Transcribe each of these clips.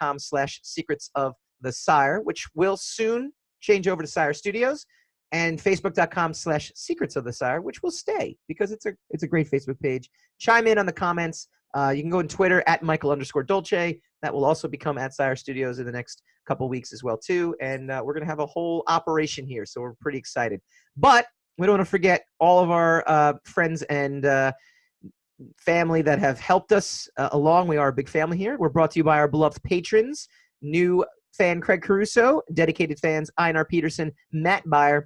facebook.com/secrets of the Sire, which will soon change over to Sire Studios, and facebook.com/secrets of the Sire, which will stay because it's a great Facebook page. Chime in on the comments. You can go on Twitter at Michael_Dolce. That will also become at Sire Studios in the next couple weeks as well, too. And we're going to have a whole operation here, so we're pretty excited. But we don't want to forget all of our friends and family that have helped us along. We are a big family here. We're brought to you by our beloved patrons, new fan Craig Caruso, dedicated fans Einar Peterson, Matt Byer,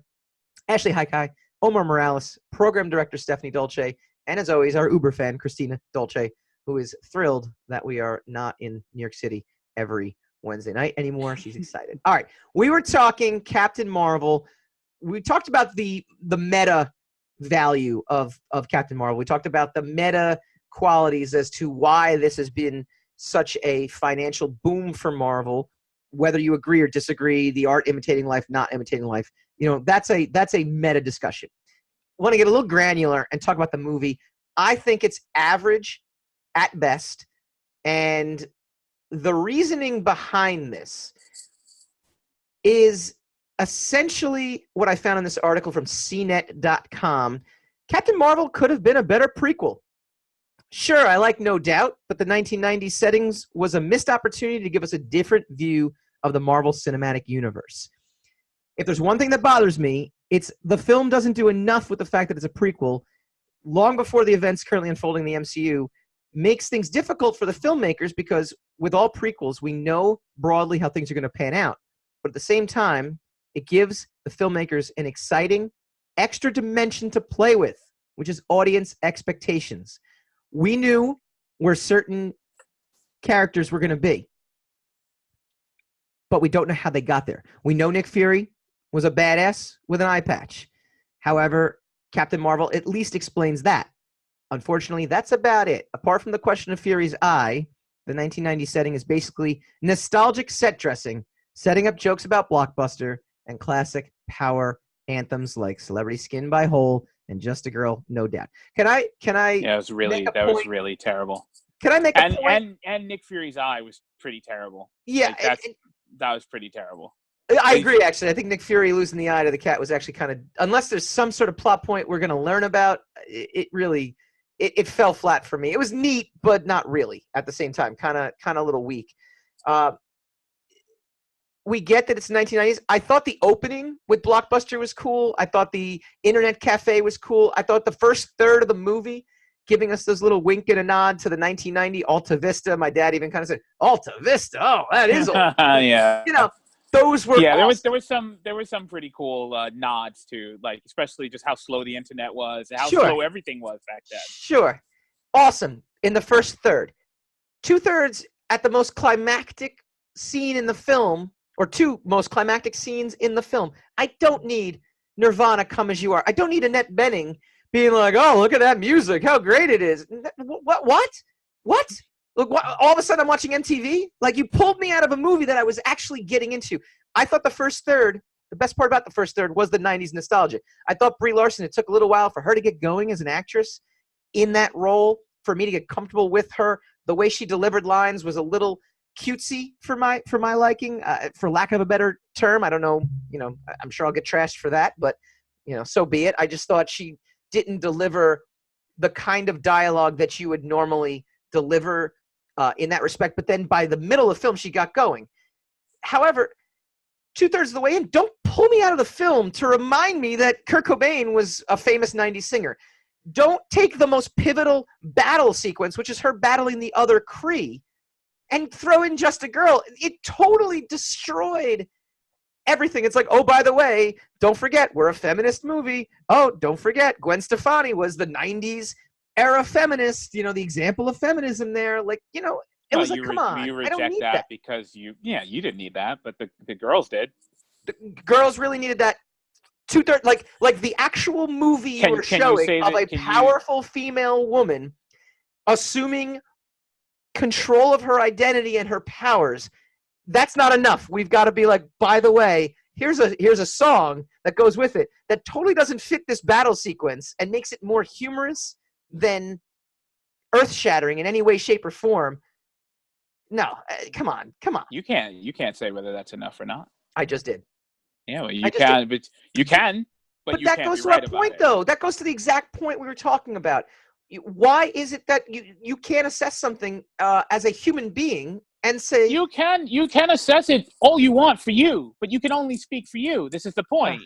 Ashley Haikai, Omar Morales, program director Stephanie Dolce, and as always, our Uber fan Christina Dolce, who is thrilled that we are not in New York City every Wednesday night anymore. She's excited. All right. We were talking Captain Marvel. We talked about the meta value of Captain Marvel. We talked about the meta qualities as to why this has been such a financial boom for Marvel, whether you agree or disagree, the art imitating life, not imitating life. You know, that's a meta discussion. I want to get a little granular and talk about the movie. I think it's average at best, and the reasoning behind this is essentially what I found in this article from CNET.com. Captain Marvel could have been a better prequel. Sure, I like No Doubt, but the 1990s settings was a missed opportunity to give us a different view of the Marvel Cinematic Universe. If there's one thing that bothers me, it's the film doesn't do enough with the fact that it's a prequel long before the events currently unfolding in the MCU, makes things difficult for the filmmakers because with all prequels, we know broadly how things are going to pan out. But at the same time, it gives the filmmakers an exciting extra dimension to play with, which is audience expectations. We knew where certain characters were going to be, but we don't know how they got there. We know Nick Fury was a badass with an eye patch. However, Captain Marvel at least explains that. Unfortunately, that's about it. Apart from the question of Fury's eye, the 1990 setting is basically nostalgic set dressing, setting up jokes about Blockbuster and classic power anthems like Celebrity Skin by Hole and Just a Girl, No Doubt. Can I? Yeah, it was really terrible. Can I make a point? And Nick Fury's eye was pretty terrible. Yeah, like that was pretty terrible. I agree, actually. I think Nick Fury losing the eye to the cat was actually kind of, unless there's some sort of plot point we're going to learn about, it really, it fell flat for me. It was neat, but not really at the same time. Kind of a little weak. We get that it's 1990s. I thought the opening with Blockbuster was cool. I thought the Internet Cafe was cool. I thought the first third of the movie, giving us this little wink and a nod to the 1990 Alta Vista. My dad even kind of said, Alta Vista? Oh, that is old. Yeah. You know, those were awesome. there was some pretty cool nods to, like, especially just how slow the internet was and how Sure. slow everything was back then. Sure. Awesome in the first third. 2/3 at the most climactic scene in the film, or two most climactic scenes in the film. I don't need Nirvana, Come As You Are. I don't need Annette Bening being like, oh, look at that music, how great it is. What? Look, all of a sudden I'm watching MTV? Like, you pulled me out of a movie that I was actually getting into. I thought the first third, the best part about the first third was the 90s nostalgia. I thought Brie Larson, it took a little while for her to get going as an actress in that role, for me to get comfortable with her. The way she delivered lines was a little cutesy for my liking, for lack of a better term. I don't know, I'm sure I'll get trashed for that, but, so be it. I just thought she didn't deliver the kind of dialogue that you would normally deliver in that respect. But then by the middle of the film, she got going. However, 2/3 of the way in, don't pull me out of the film to remind me that Kurt Cobain was a famous 90s singer. Don't take the most pivotal battle sequence, which is her battling the other Kree, and throw in Just a Girl. It totally destroyed everything. It's like, oh, by the way, don't forget, we're a feminist movie. Oh, don't forget, Gwen Stefani was the 90s era feminist, the example of feminism there. Like, it was like, come on. You I don't reject need that because you didn't need that, but the girls did. The girls really needed that. 2/3, like the actual movie you were showing of a powerful female woman assuming control of her identity and her powers. That's not enough. We've got to be like, by the way, here's a song that goes with it that totally doesn't fit this battle sequence and makes it more humorous than earth-shattering in any way, shape, or form. No, come on, come on. You can't say whether that's enough or not. I just did. Yeah, well, I you just did. can, but you can, but you that can't goes be to our right about point, it. though. That goes to the exact point we were talking about. Why is it that you can't assess something as a human being and say You can assess it all you want for you, but you can only speak for you. This is the point.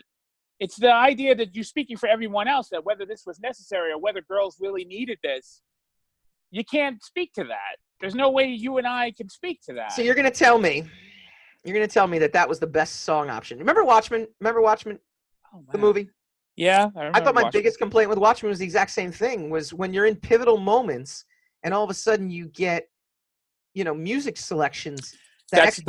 It's the idea that you're speaking for everyone else, that whether this was necessary or whether girls really needed this, you can't speak to that. There's no way you and I can speak to that. So you're going to tell me that was the best song option. Remember Watchmen? Oh, The movie? Yeah, I thought my biggest complaint with Watchmen was the exact same thing, was when you're in pivotal moments and all of a sudden you get, music selections that's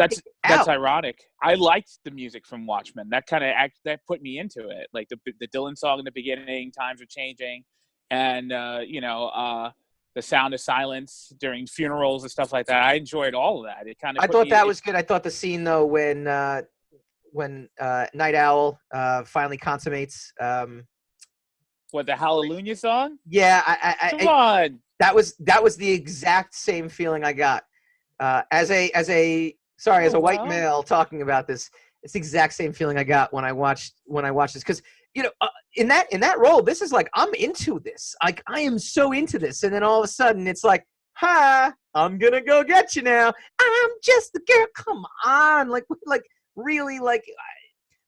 out. ironic. I liked the music from Watchmen. That kind of that put me into it. Like the Dylan song in the beginning, Times Are Changing, and the Sound of Silence during funerals and stuff like that. I enjoyed all of that. It kind of I thought that was good. I thought the scene though when Night Owl finally consummates. What, the Hallelujah song? Yeah, Come on. That was the exact same feeling I got as a white male talking about this. It's the exact same feeling I got when I watched this, because in that role, this is like, I'm into this. Like, I am so into this, and then all of a sudden it's like, hi, I'm gonna go get you now. I'm just the girl. Come on, like really, like,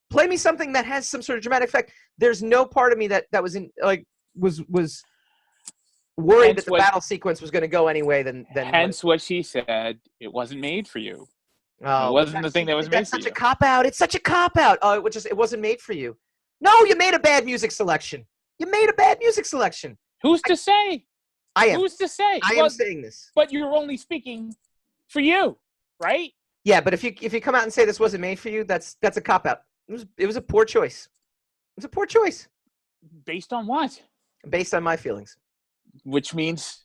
play me something that has some sort of dramatic effect. There's no part of me that was in, like, was worried that the battle sequence was going to go anyway. Hence what she said. It wasn't made for you. Oh, it wasn't the thing that was made for you. That's such a cop out. It's such a cop out. Oh, it wasn't made for you. No, you made a bad music selection. Who's to say? I am. Who's to say? I am saying this. But you're only speaking for you, right? Yeah, but if you come out and say this wasn't made for you, that's a cop out. It was a poor choice. It was a poor choice. Based on what? Based on my feelings. Which means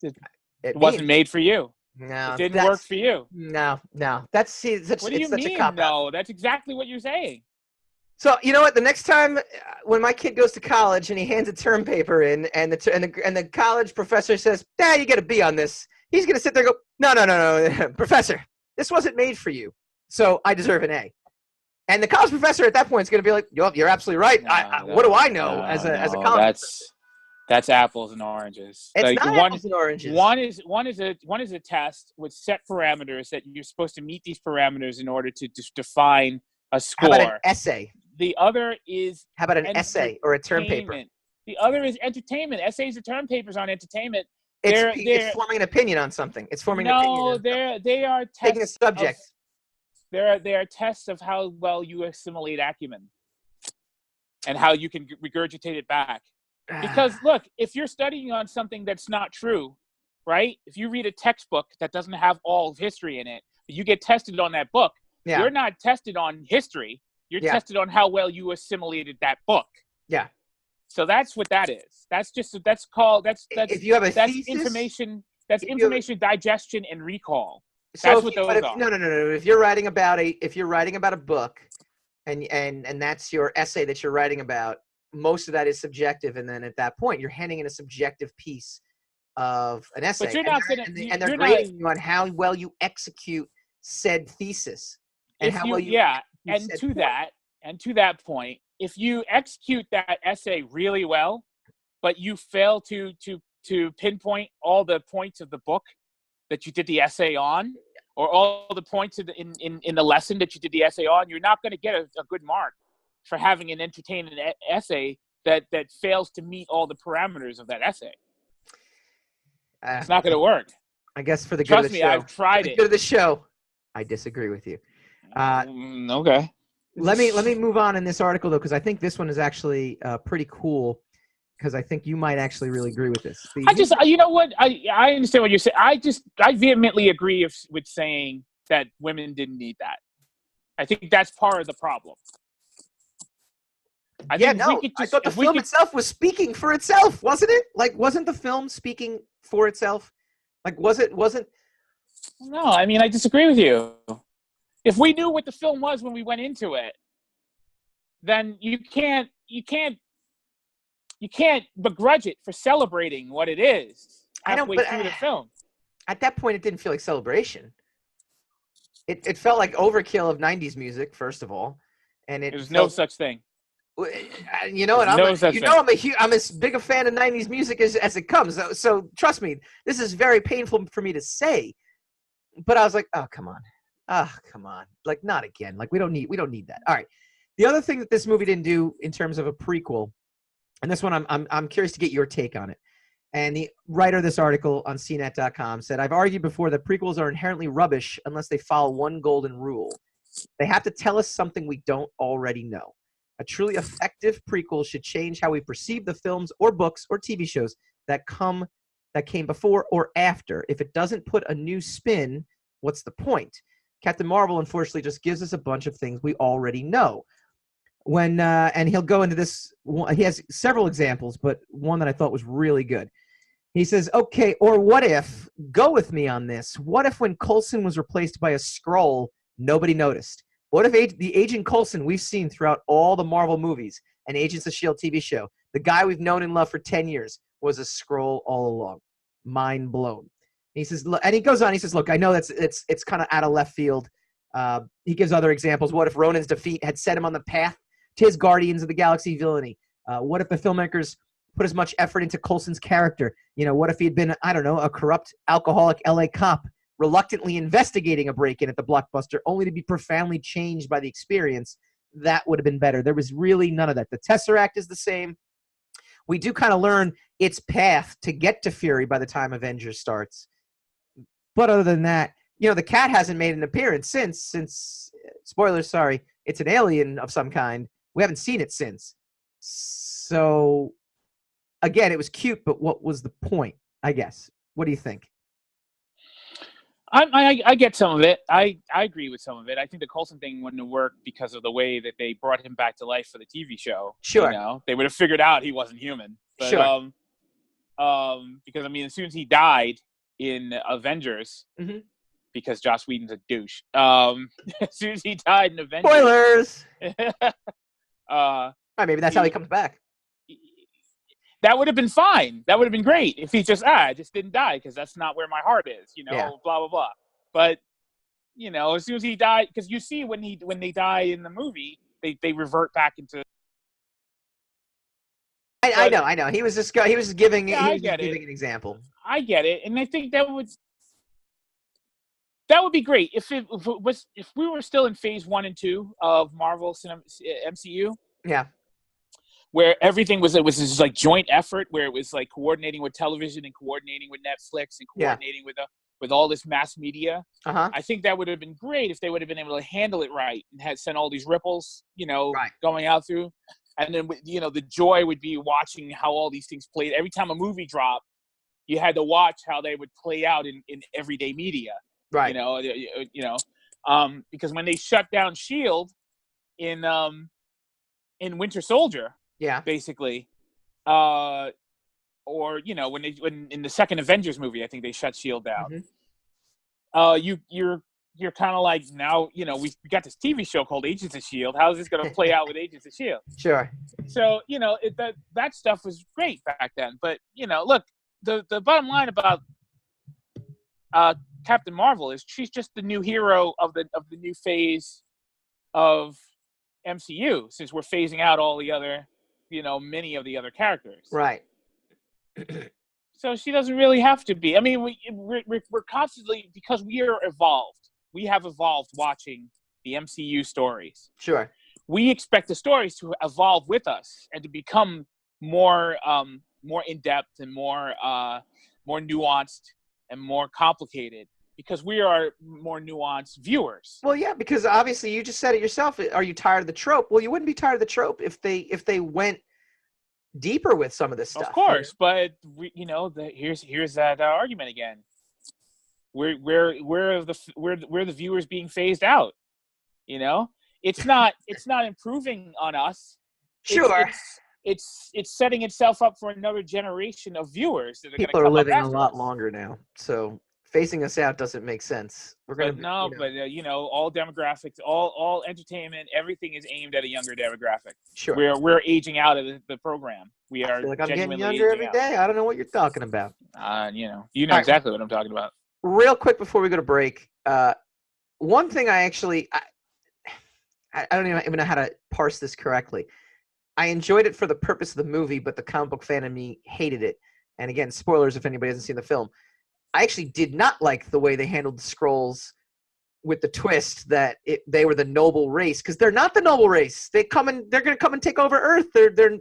it wasn't made for you. No, it didn't work for you. No. What do you mean? No, that's exactly what you're saying. So you know what? The next time when my kid goes to college and he hands a term paper in, and the college professor says, "Dad, you get a B on this," he's gonna sit there and go, "No, professor, this wasn't made for you, so I deserve an A." And the college professor at that point is gonna be like, "You're absolutely right. What do I know as a college professor?" That's apples and oranges. It's like, not apples and oranges. One is a test with set parameters that you're supposed to meet these parameters in order to define a score. How about an essay? The other is how about an essay or a term paper? The other is entertainment. Essays and term papers on entertainment. It's forming an opinion on something. It's forming an opinion. No, they are tests taking a subject. They are tests of how well you assimilate acumen and how you can regurgitate it back. Because look, if you're studying on something that's not true, right? If you read a textbook that doesn't have all of history in it, but you get tested on that book, you're not tested on history. You're tested on how well you assimilated that book. Yeah. So that's what that is. That's if you have a thesis, information. That's information digestion and recall. That's what those are. No. If you're writing about a book, and that's your essay that you're writing about, most of that is subjective, and then at that point, you're handing in a subjective piece of an essay. But you're not going to, and they're grading you on how well you execute said thesis, and how well you. And to that point, if you execute that essay really well, but you fail to pinpoint all the points of the book that you did the essay on, or all the points in the lesson that you did the essay on, you're not going to get a good mark for having an entertaining essay that fails to meet all the parameters of that essay. It's not going to work. I guess for the good Trust of the me, show. I've tried for the good of the show, I disagree with you. Okay. Let me move on in this article though, because I think this one is actually pretty cool. Because I think you might actually really agree with this. You know what? I understand what you're saying. I vehemently agree with saying that women didn't need that. I think that's part of the problem. I thought the film itself was speaking for itself, wasn't it? Like, wasn't the film speaking for itself? Like, wasn't? No, I mean, I disagree with you. If we knew what the film was when we went into it, then you can't begrudge it for celebrating what it is halfway through the film. at that point, it didn't feel like celebration. It felt like overkill of 90s music, first of all. And it There's no felt, such thing. you know, There's and no such thing. I'm as big a fan of 90s music as it comes. So trust me, this is very painful for me to say. But I was like, oh, come on. Oh, come on. Like, not again. Like, we don't need that. All right. The other thing that this movie didn't do in terms of a prequel, and this one I'm curious to get your take on it. And the writer of this article on CNET.com said, I've argued before that prequels are inherently rubbish unless they follow one golden rule. They have to tell us something we don't already know. A truly effective prequel should change how we perceive the films or books or TV shows that came before or after. If it doesn't put a new spin, what's the point? Captain Marvel, unfortunately, just gives us a bunch of things we already know. And he'll go into this. He has several examples, but one that I thought was really good. He says, okay, or what if, go with me on this, what if when Coulson was replaced by a Skrull, nobody noticed? What if the Agent Coulson we've seen throughout all the Marvel movies and Agents of S.H.I.E.L.D. TV show, the guy we've known and loved for 10 years, was a Skrull all along? Mind blown. He says, and he goes on, he says, look, I know it's kind of out of left field. He gives other examples. What if Ronan's defeat had set him on the path to his Guardians of the Galaxy villainy? What if the filmmakers put as much effort into Coulson's character? You know, what if he had been, I don't know, a corrupt, alcoholic LA cop reluctantly investigating a break-in at the Blockbuster only to be profoundly changed by the experience? That would have been better. There was really none of that. The Tesseract is the same. We do kind of learn its path to get to Fury by the time Avengers starts. But other than that, you know, the cat hasn't made an appearance since spoilers, sorry, it's an alien of some kind. We haven't seen it since. So, again, it was cute, but what was the point, I guess? What do you think? I get some of it. I agree with some of it. I think the Coulson thing wouldn't have worked because of the way that they brought him back to life for the TV show. Sure. You know, they would have figured out he wasn't human. But, Sure. Because, I mean, as soon as he died in Avengers, Mm-hmm. because Joss Whedon's a douche, as soon as he died in Avengers... Spoilers! Right, maybe that's how he comes back. That would have been fine. That would have been great if he just, I just didn't die because that's not where my heart is, you know, Yeah. blah, blah, blah. But, you know, as soon as he died, because you see when they die in the movie, they revert back into... I know. He was just giving Yeah, an example. I get it. And I think that would be great if we were still in phase 1 and 2 of Marvel MCU. Yeah. Where everything was this like joint effort, where it was like coordinating with television and coordinating with Netflix and coordinating with all this mass media. Uh-huh. I think that would have been great if they would have been able to handle it right and had sent all these ripples, you know, Right. going out through. And then, you know, the joy would be watching how all these things played. Every time a movie dropped, you had to watch how they would play out in everyday media. Right. Because when they shut down S.H.I.E.L.D. in Winter Soldier, yeah, basically, or you know, when in the second Avengers movie, I think they shut S.H.I.E.L.D. down. Mm-hmm. You're kind of like, now, you know, we got this TV show called Agents of S.H.I.E.L.D. How is this going to play out with Agents of S.H.I.E.L.D.? Sure. So, you know, that stuff was great back then. But, you know, look, the bottom line about Captain Marvel is she's just the new hero of the new phase of MCU, since we're phasing out all the other, you know, many of the other characters. Right. So she doesn't really have to be. I mean, we're constantly, because we are evolved. We have evolved watching the MCU stories. Sure. We expect the stories to evolve with us and to become more in depth and more nuanced and more complicated, because we are more nuanced viewers. Well, yeah, because obviously you just said it yourself. Are you tired of the trope? Well, you wouldn't be tired of the trope if they went deeper with some of this stuff. Of course, but here's that argument again. We're the viewers being phased out. You know, it's not improving on us. Sure. It's setting itself up for another generation of viewers that are People are living a lot longer now, so phasing us out doesn't make sense. All demographics, all entertainment, everything is aimed at a younger demographic. Sure. We're aging out of the program. We are. I feel like I'm getting genuinely younger aging every day. I don't know what you're talking about. You know exactly what I'm talking about. real quick before we go to break, one thing I don't even know how to parse this correctly. I enjoyed it for the purpose of the movie, but the comic book fan in me hated it. And again, spoilers if anybody hasn't seen the film. I actually did not like the way they handled the Skrulls with the twist that they were the noble race, because they're not the noble race. They're going to come and take over Earth. They're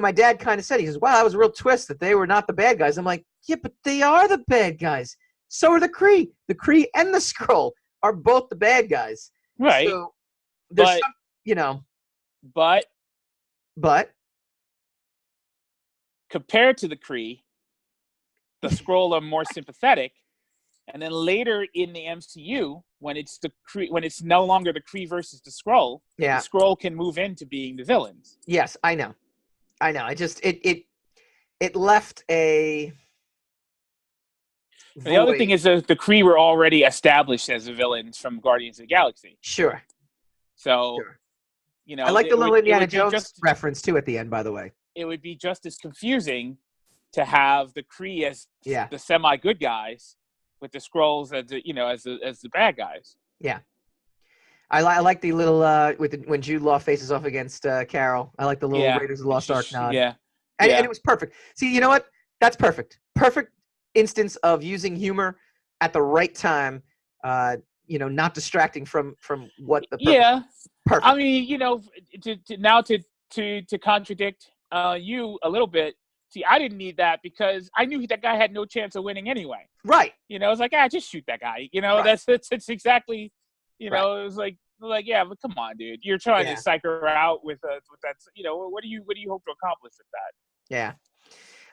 my dad kind of said, he says, wow, that was a real twist that they were not the bad guys. I'm like, yeah, but they are the bad guys. So are the Kree. The Kree and the Skrull are both the bad guys. Right. So there's but compared to the Kree, the Skrull are more sympathetic. And then later in the MCU, when it's no longer the Kree versus the Skrull, the Skrull can move into being the villains. Yes, I know. I just it left a void. The other thing is that the Kree were already established as the villains from Guardians of the Galaxy. Sure. So, I like the little Indiana Jones reference too at the end, by the way. It would be just as confusing to have the Kree as the semi-good guys, with the Skrulls as the bad guys. Yeah, I like the little when Jude Law faces off against Carol. I like the little Raiders of the Lost Ark nod. Yeah, and it was perfect. See, you know what? That's perfect. Perfect instance of using humor at the right time. Not distracting from what the perfect. I mean, to contradict you a little bit. See, I didn't need that because I knew that guy had no chance of winning anyway. Right. It was like, just shoot that guy. Right. That's exactly, it was like, yeah, but come on, dude. You're trying to psych her out with that. What do you hope to accomplish with that? Yeah.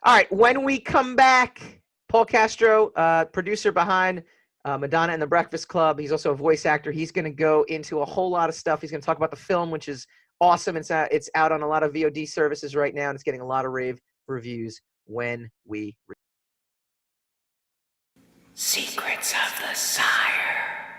All right. When we come back, Paul Castro, producer behind Madonna and the Breakfast Club. He's also a voice actor. He's going to go into a whole lot of stuff. He's going to talk about the film, which is awesome. It's out on a lot of VOD services right now, and it's getting a lot of rave reviews when we Secrets of the Sire.